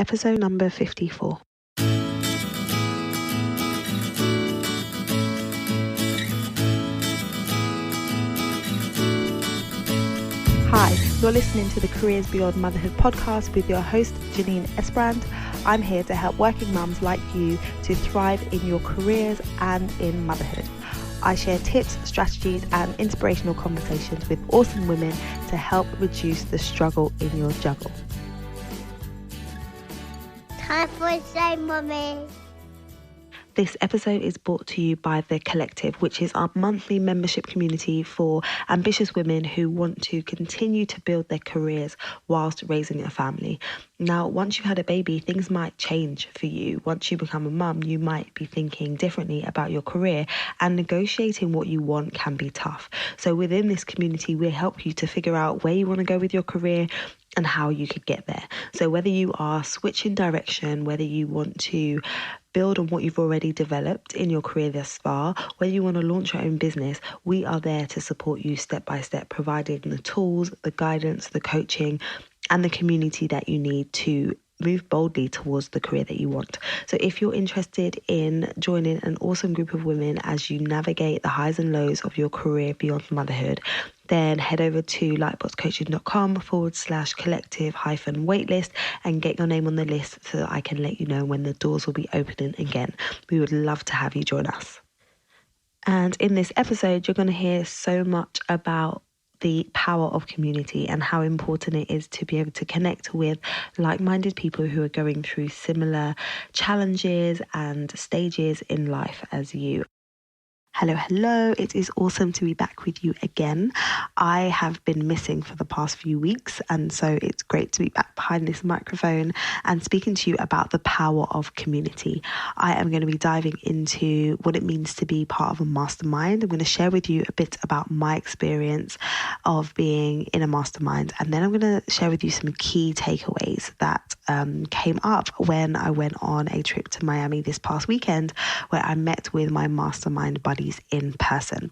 Episode number 54. Hi, you're listening to the Careers Beyond Motherhood podcast with your host, Janine Esbrand. I'm here to help working mums like you to thrive in your careers and in motherhood. I share tips, strategies, and inspirational conversations with awesome women to help reduce the struggle in your juggle. Time for a say, Mummy. This episode is brought to you by The Collective, which is our monthly membership community for ambitious women who want to continue to build their careers whilst raising a family. Now, once you've had a baby, things might change for you. Once you become a mum, you might be thinking differently about your career, and negotiating what you want can be tough. So within this community, we help you to figure out where you want to go with your career and how you could get there. So whether you are switching direction, whether you want to build on what you've already developed in your career thus far, whether you want to launch your own business, we are there to support you step by step, providing the tools, the guidance, the coaching, and the community that you need to move boldly towards the career that you want. So if you're interested in joining an awesome group of women as you navigate the highs and lows of your career beyond motherhood, then head over to lightboxcoaching.com/collective-waitlist and get your name on the list so that I can let you know when the doors will be opening again. We would love to have you join us. And in this episode, you're going to hear so much about the power of community and how important it is to be able to connect with like-minded people who are going through similar challenges and stages in life as you. Hello. It is awesome to be back with you again. I have been missing for the past few weeks, and so it's great to be back behind this microphone and speaking to you about the power of community. I am going to be diving into what it means to be part of a mastermind. I'm going to share with you a bit about my experience of being in a mastermind, and then I'm going to share with you some key takeaways that came up when I went on a trip to Miami this past weekend, where I met with my mastermind buddies in person.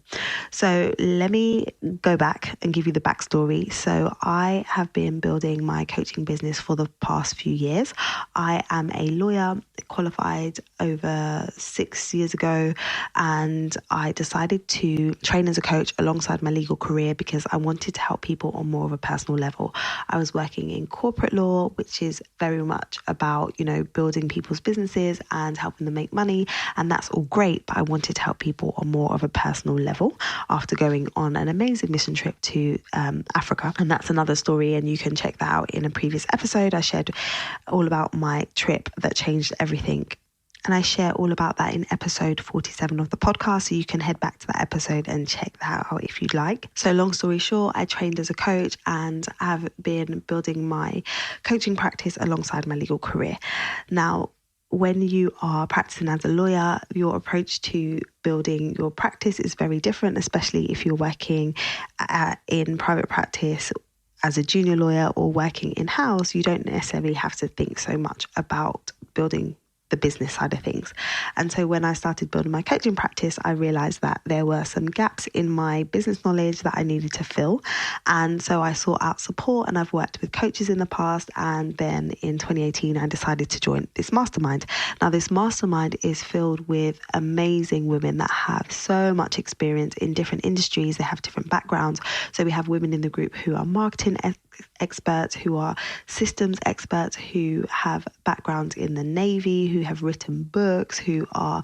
So let me go back and give you the backstory. So I have been building my coaching business for the past few years. I am a lawyer, qualified over 6 years ago, and I decided to train as a coach alongside my legal career because I wanted to help people on more of a personal level. I was working in corporate law, which is very much about, building people's businesses and helping them make money. And that's all great, but I wanted to help people on more of a personal level after going on an amazing mission trip to Africa. And that's another story, and you can check that out in a previous episode. I shared all about my trip that changed everything. And I share all about that in episode 47 of the podcast. So you can head back to that episode and check that out if you'd like. So long story short, I trained as a coach and have been building my coaching practice alongside my legal career. Now, when you are practicing as a lawyer, your approach to building your practice is very different, especially if you're working in private practice as a junior lawyer or working in-house. You don't necessarily have to think so much about building the business side of things. And so when I started building my coaching practice, I realized that there were some gaps in my business knowledge that I needed to fill. And so I sought out support, and I've worked with coaches in the past. And then in 2018, I decided to join this mastermind. Now, this mastermind is filled with amazing women that have so much experience in different industries. They have different backgrounds. So we have women in the group who are marketing experts, who are systems experts, who have backgrounds in the Navy, who have written books, who are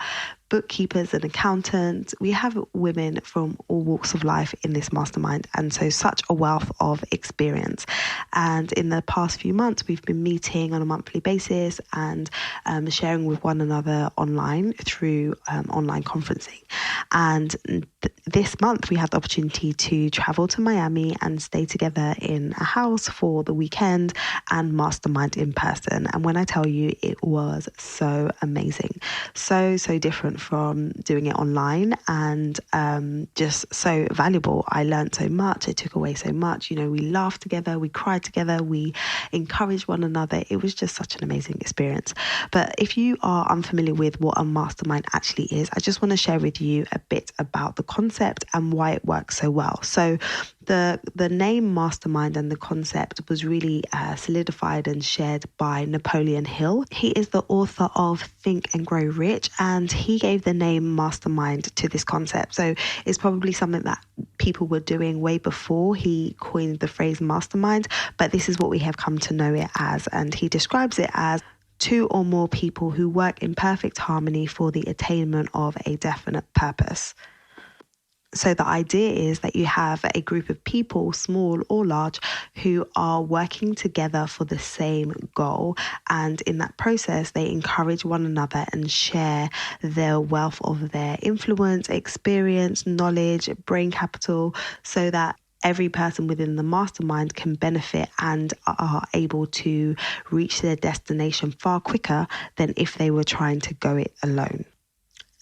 bookkeepers and accountants. We have women from all walks of life in this mastermind, and so such a wealth of experience. And in the past few months, we've been meeting on a monthly basis and sharing with one another online through online conferencing. And this month, we had the opportunity to travel to Miami and stay together in a house for the weekend and mastermind in person. And when I tell you, it was so amazing, so different from doing it online, and just so valuable. I learned so much. I took away so much. We laughed together, we cried together, we encouraged one another. It was just such an amazing experience. But if you are unfamiliar with what a mastermind actually is, I just want to share with you a bit about the concept and why it works so well. So The name mastermind and the concept was really solidified and shared by Napoleon Hill. He is the author of Think and Grow Rich, and he gave the name mastermind to this concept. So it's probably something that people were doing way before he coined the phrase mastermind, but this is what we have come to know it as. And he describes it as two or more people who work in perfect harmony for the attainment of a definite purpose. So the idea is that you have a group of people, small or large, who are working together for the same goal. And in that process, they encourage one another and share the wealth of their influence, experience, knowledge, brain capital, so that every person within the mastermind can benefit and are able to reach their destination far quicker than if they were trying to go it alone.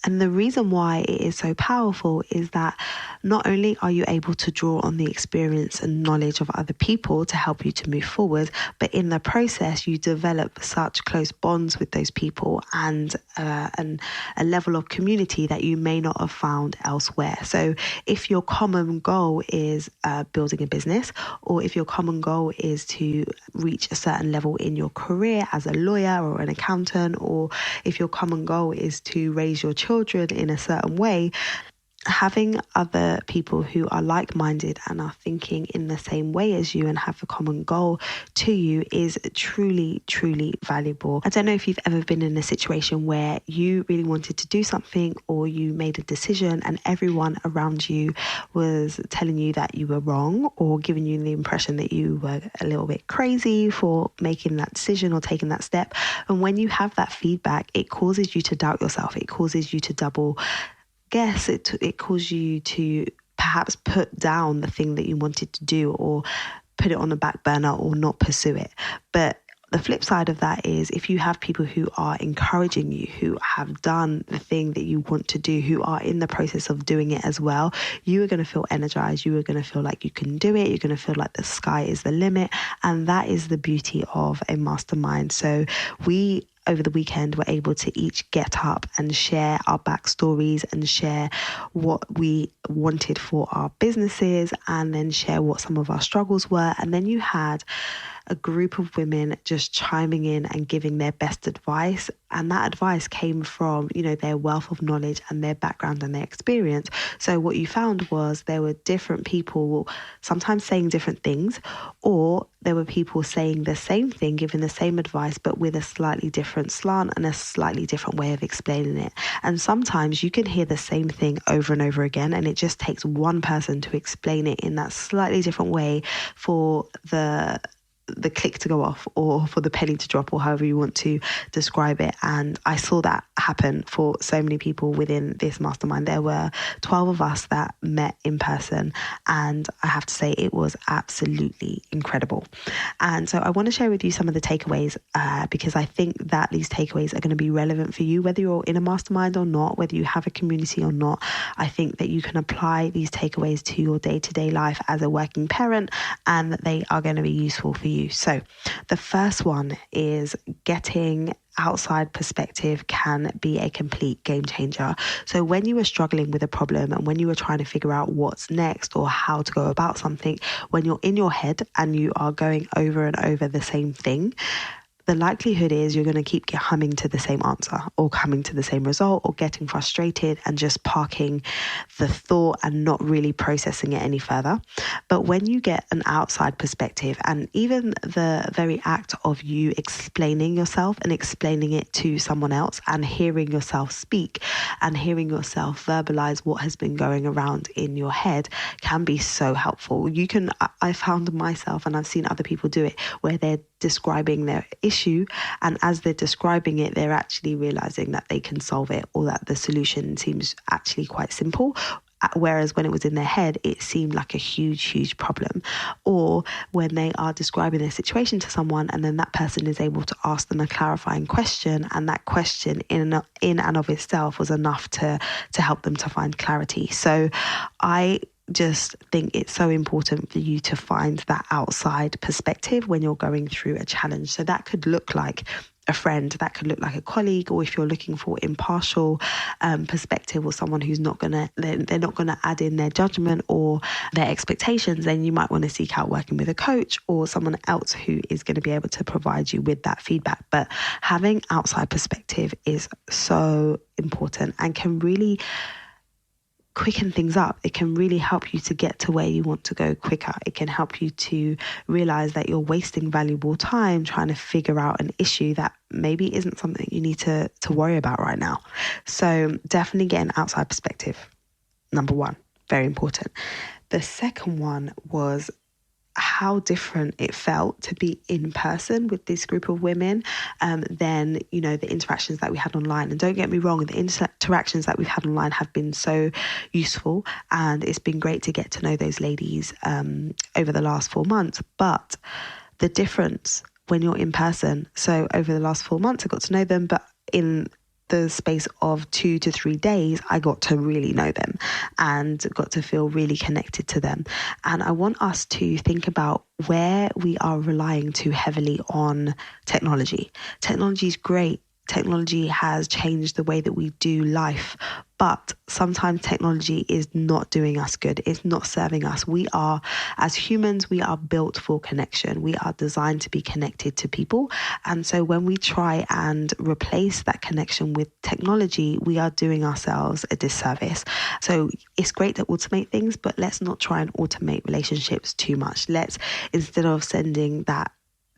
And the reason why it is so powerful is that not only are you able to draw on the experience and knowledge of other people to help you to move forward, but in the process, you develop such close bonds with those people and a level of community that you may not have found elsewhere. So if your common goal is building a business, or if your common goal is to reach a certain level in your career as a lawyer or an accountant, or if your common goal is to raise your children in a certain way, having other people who are like-minded and are thinking in the same way as you and have a common goal to you is truly, truly valuable. I don't know if you've ever been in a situation where you really wanted to do something, or you made a decision and everyone around you was telling you that you were wrong, or giving you the impression that you were a little bit crazy for making that decision or taking that step. And when you have that feedback, it causes you to doubt yourself. It causes you to double guess. It causes you to perhaps put down the thing that you wanted to do, or put it on the back burner, or not pursue it. But the flip side of that is, if you have people who are encouraging you, who have done the thing that you want to do, who are in the process of doing it as well, you are going to feel energized. You are going to feel like you can do it. You're going to feel like the sky is the limit. And that is the beauty of a mastermind. So we, over the weekend, were able to each get up and share our backstories and share what we wanted for our businesses, and then share what some of our struggles were. And then you had a group of women just chiming in and giving their best advice. And that advice came from, their wealth of knowledge and their background and their experience. So what you found was there were different people sometimes saying different things, or there were people saying the same thing, giving the same advice, but with a slightly different slant and a slightly different way of explaining it. And sometimes you can hear the same thing over and over again, and it just takes one person to explain it in that slightly different way for the click to go off, or for the penny to drop, or however you want to describe it. And I saw that happen for so many people within this mastermind. There were 12 of us that met in person, and I have to say it was absolutely incredible. And so I want to share with you some of the takeaways, because I think that these takeaways are going to be relevant for you, whether you're in a mastermind or not, whether you have a community or not. I think that you can apply these takeaways to your day-to-day life as a working parent, and that they are going to be useful for you. So the first one is getting outside perspective can be a complete game changer. So when you are struggling with a problem, and when you are trying to figure out what's next or how to go about something, when you're in your head and you are going over and over the same thing, the likelihood is you're going to keep humming to the same answer, or coming to the same result, or getting frustrated and just parking the thought and not really processing it any further. But when you get an outside perspective, and even the very act of you explaining yourself and explaining it to someone else, and hearing yourself speak and hearing yourself verbalize what has been going around in your head, can be so helpful. I found myself, and I've seen other people do it, where they're describing their issue, and as they're describing it, they're actually realizing that they can solve it, or that the solution seems actually quite simple, whereas when it was in their head, it seemed like a huge problem. Or when they are describing their situation to someone, and then that person is able to ask them a clarifying question, and that question in and of itself was enough to help them to find clarity. So I just think it's so important for you to find that outside perspective when you're going through a challenge. So that could look like a friend, that could look like a colleague, or if you're looking for impartial perspective, or someone who's not gonna, they're not gonna add in their judgment or their expectations, then you might want to seek out working with a coach or someone else who is going to be able to provide you with that feedback. But having outside perspective is so important and can really quicken things up. It can really help you to get to where you want to go quicker. It can help you to realize that you're wasting valuable time trying to figure out an issue that maybe isn't something you need to worry about right now. So definitely get an outside perspective. Number one, very important. The second one was how different it felt to be in person with this group of women than, you know, the interactions that we had online. And don't get me wrong, the interactions that we've had online have been so useful, and it's been great to get to know those ladies over the last 4 months. But the difference when you're in person, so over the last 4 months I got to know them, but in the space of 2 to 3 days, I got to really know them and got to feel really connected to them. And I want us to think about where we are relying too heavily on technology. Technology is great. Technology has changed the way that we do life, but sometimes technology is not doing us good. It's not serving us. We are, as humans, we are built for connection. We are designed to be connected to people. And so when we try and replace that connection with technology, we are doing ourselves a disservice. So it's great to automate things, but let's not try and automate relationships too much. Let's, instead of sending that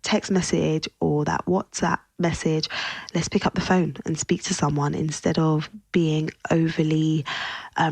text message or that WhatsApp message, let's pick up the phone and speak to someone instead of being overly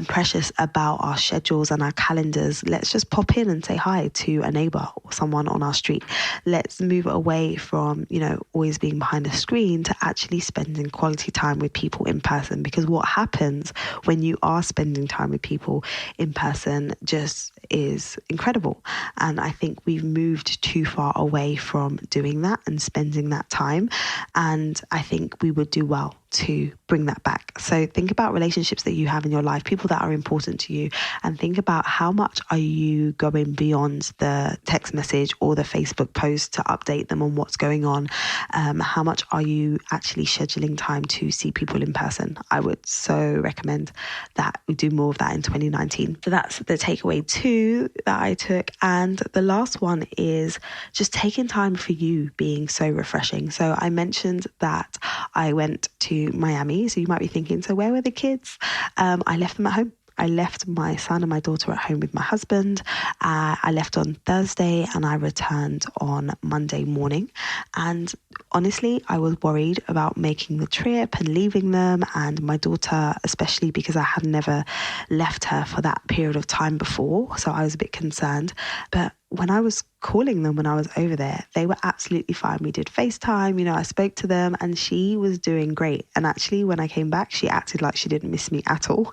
precious about our schedules and our calendars. Let's just pop in and say hi to a neighbor or someone on our street. Let's move away from, you know, always being behind a screen to actually spending quality time with people in person, because what happens when you are spending time with people in person just is incredible. And I think we've moved too far away from doing that and spending that time. And I think we would do well to bring that back. So think about relationships that you have in your life, people that are important to you, and think about how much are you going beyond the text message or the Facebook post to update them on what's going on. How much are you actually scheduling time to see people in person? I would so recommend that we do more of that in 2019. So that's the takeaway 2 that I took. And the last one is just taking time for you being so refreshing. So I mentioned that I went to Miami. So you might be thinking, so where were the kids? I left them at home. I left my son and my daughter at home with my husband. I left on Thursday and I returned on Monday morning. And honestly, I was worried about making the trip and leaving them, and my daughter, especially because I had never left her for that period of time before. So I was a bit concerned. But when I was calling them when I was over there, they were absolutely fine. We did FaceTime, you know, I spoke to them and she was doing great. And actually, when I came back, she acted like she didn't miss me at all.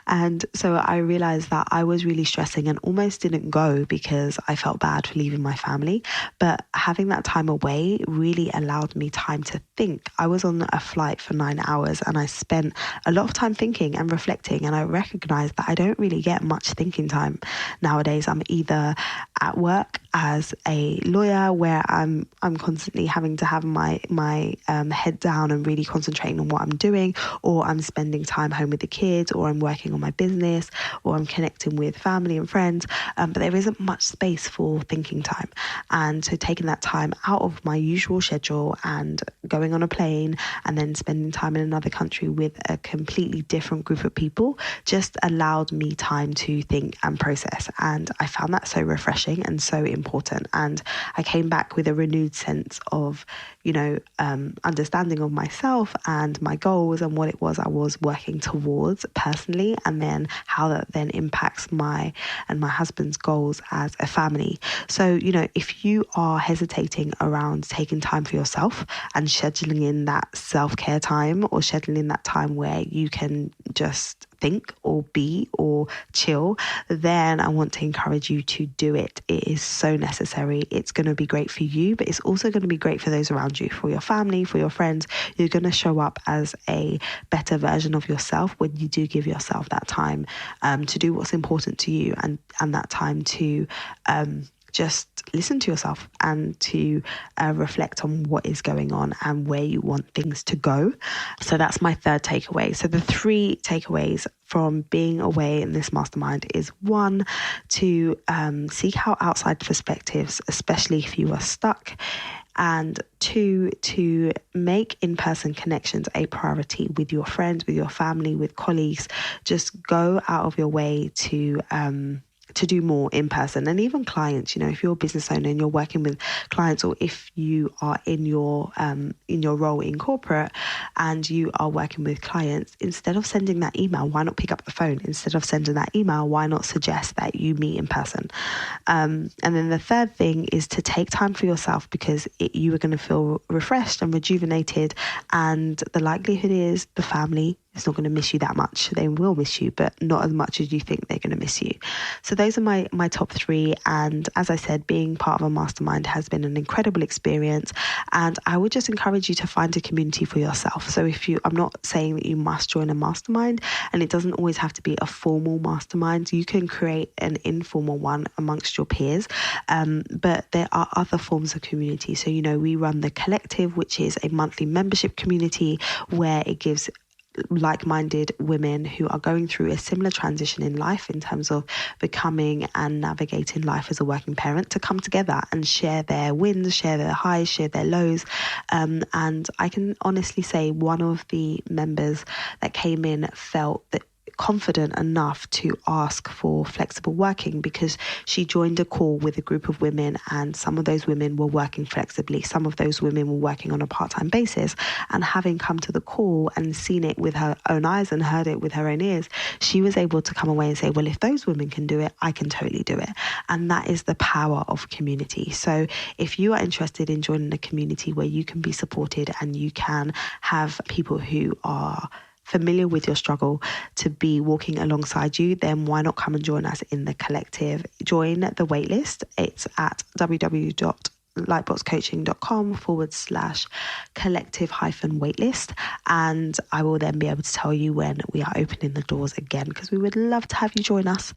And so I realized that I was really stressing and almost didn't go because I felt bad for leaving my family. But having that time away really allowed me time to think. I was on a flight for 9 hours and I spent a lot of time thinking and reflecting. And I recognized that I don't really get much thinking time nowadays. I'm either at work as a lawyer, where I'm constantly having to have my head down and really concentrating on what I'm doing, or I'm spending time home with the kids, or I'm working on my business, or I'm connecting with family and friends, but there isn't much space for thinking time. And so taking that time out of my usual schedule and going on a plane and then spending time in another country with a completely different group of people just allowed me time to think and process. And I found that so refreshing and so important. And I came back with a renewed sense of, you know, understanding of myself and my goals and what it was I was working towards personally, and then how that then impacts my and my husband's goals as a family. So, you know, if you are hesitating around taking time for yourself and scheduling in that self-care time, or scheduling that time where you can just think or be or chill, then I want to encourage you to do it. It is so necessary. It's going to be great for you, but it's also going to be great for those around you, for your family, for your friends. You're going to show up as a better version of yourself when you do give yourself that time to do what's important to you, and that time to just listen to yourself and to reflect on what is going on and where you want things to go. So that's my third takeaway. So the 3 takeaways from being away in this mastermind is 1, to seek out outside perspectives, especially if you are stuck. And 2, to make in-person connections a priority with your friends, with your family, with colleagues. Just go out of your way to do more in person, and even clients. If you're a business owner and you're working with clients, or if you are in your role in corporate and you are working with clients, instead of sending that email, why not pick up the phone? Instead of sending that email, why not suggest that you meet in person? And then the third thing is to take time for yourself, because you are going to feel refreshed and rejuvenated, and the likelihood is the family is not going to miss you that much. They will miss you, but not as much as you think they're going to miss you. So those are my top 3. And as I said, being part of a mastermind has been an incredible experience. And I would just encourage you to find a community for yourself. So I'm not saying that you must join a mastermind, and it doesn't always have to be a formal mastermind. You can create an informal one amongst your peers. But there are other forms of community. So, we run the Collective, which is a monthly membership community where it gives like-minded women who are going through a similar transition in life in terms of becoming and navigating life as a working parent to come together and share their wins, share their highs, share their lows. And I can honestly say one of the members that came in felt that confident enough to ask for flexible working, because she joined a call with a group of women, and some of those women were working flexibly. Some of those women were working on a part-time basis, and having come to the call and seen it with her own eyes and heard it with her own ears, she was able to come away and say, well, if those women can do it, I can totally do it. And that is the power of community. So if you are interested in joining a community where you can be supported and you can have people who are familiar with your struggle to be walking alongside you, then why not come and join us in the Collective? Join the waitlist. It's at www.lightboxcoaching.com/collective-waitlist, and I will then be able to tell you when we are opening the doors again, because we would love to have you join us.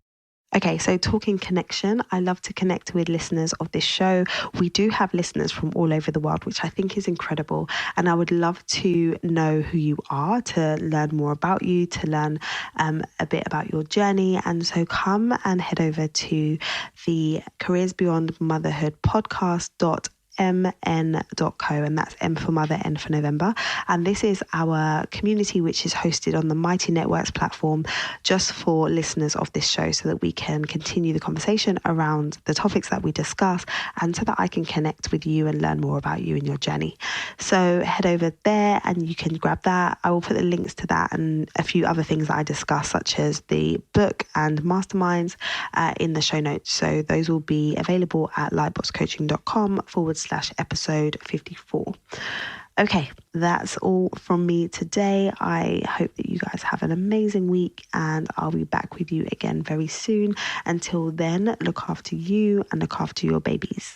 Okay, so talking connection, I love to connect with listeners of this show. We do have listeners from all over the world, which I think is incredible. And I would love to know who you are, to learn more about you, to learn a bit about your journey. And so come and head over to the Careers Beyond Motherhood podcast.mn.co, and that's M for Mother, N for November. And this is our community, which is hosted on the Mighty Networks platform just for listeners of this show, so that we can continue the conversation around the topics that we discuss, and so that I can connect with you and learn more about you and your journey. So head over there and you can grab that. I will put the links to that and a few other things that I discuss, such as the book and masterminds, in the show notes. So those will be available at lightboxcoaching.com/episode 54. Okay, that's all from me today. I hope that you guys have an amazing week, and I'll be back with you again very soon. Until then, look after you and look after your babies.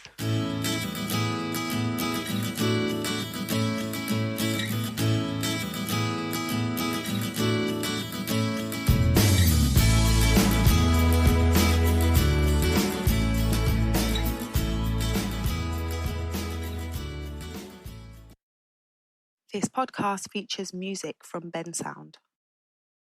This podcast features music from Ben Sound.